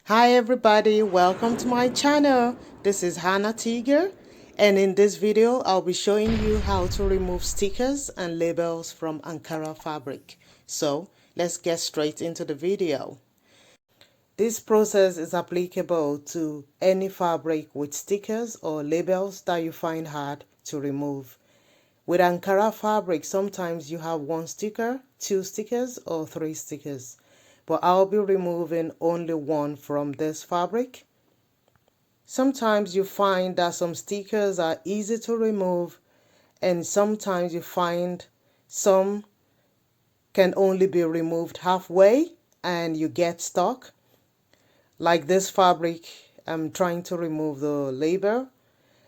Hi everybody, welcome to my channel. This is TEGA, and in this video I'll be showing you how to remove stickers and labels from Ankara fabric. So let's get straight into the video. This process is applicable to any fabric with stickers or labels that you find hard to remove. With Ankara fabric, sometimes you have one sticker, two stickers, or three stickers. But I'll be removing only one from this fabric. Sometimes you find that some stickers are easy to remove, and sometimes you find some can only be removed halfway and you get stuck. Like this fabric, I'm trying to remove the label,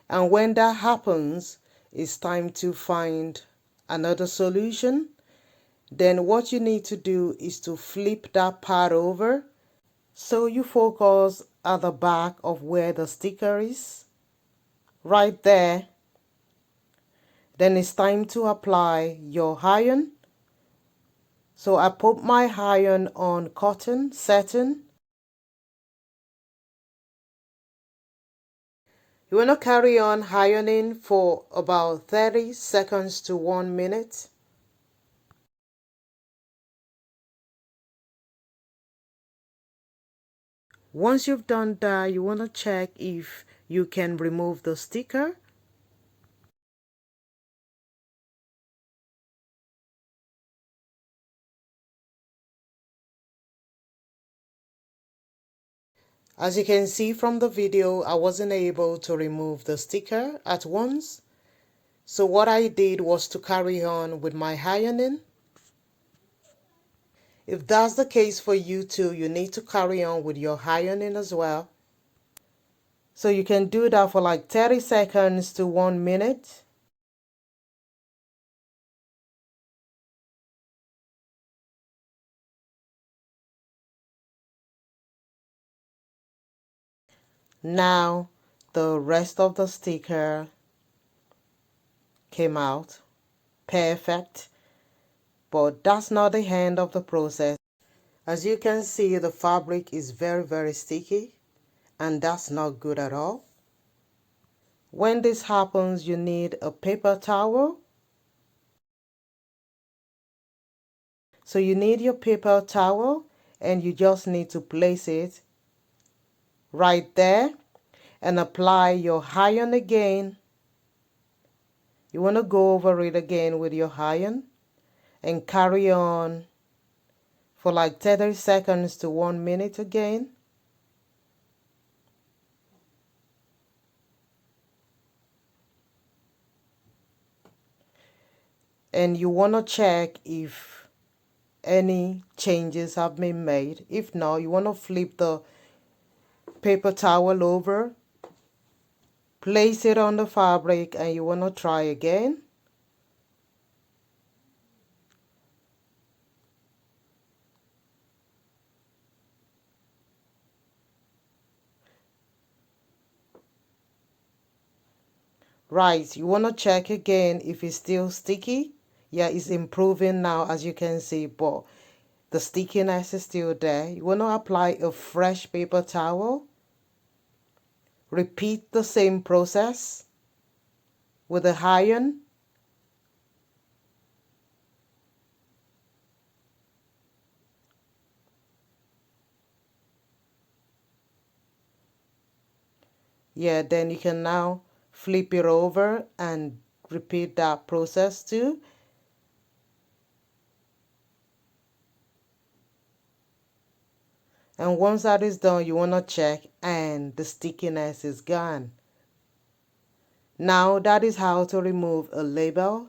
and when that happens, it's time to find another solution. Then what you need to do is to flip that part over so you focus at the back of where the sticker is, right there. Then it's time to apply your iron. So I put my iron on cotton satin. You want to carry on ironing for about 30 seconds to 1 minute. Once you've done that, you want to check if you can remove the sticker. As you can see from the video, I wasn't able to remove the sticker at once. So what I did was to carry on with my ironing. If that's the case for you too, you need to carry on with your ironing as well. So you can do that for like 30 seconds to 1 minute. Now the rest of the sticker came out perfect, but that's not the end of the process. As you can see, the fabric is very sticky, and that's not good at all. When this happens, you need a paper towel. So you need your paper towel, and you just need to place it right there and apply your iron again. You want to go over it again with your iron and carry on for like 30 seconds to 1 minute again. And you want to check if any changes have been made. If not, you want to flip the paper towel over, place it on the fabric, and you want to try again. Right, you want to check again if it's still sticky. Yeah, it's improving now, as you can see, but the stickiness is still there. You want to apply a fresh paper towel. Repeat the same process with the iron. Yeah, then you can now flip it over and repeat that process too. And once that is done, you want to check and the stickiness is gone. Now that is how to remove a label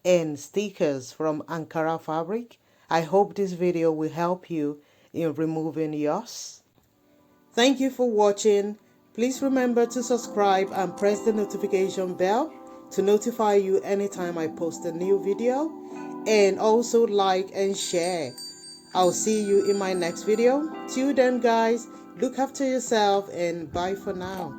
and stickers from Ankara fabric. I hope this video will help you in removing yours. Thank you for watching. Please remember to subscribe and press the notification bell to notify you anytime I post a new video, and also like and share. I'll see you in my next video. Till then guys, look after yourself and bye for now.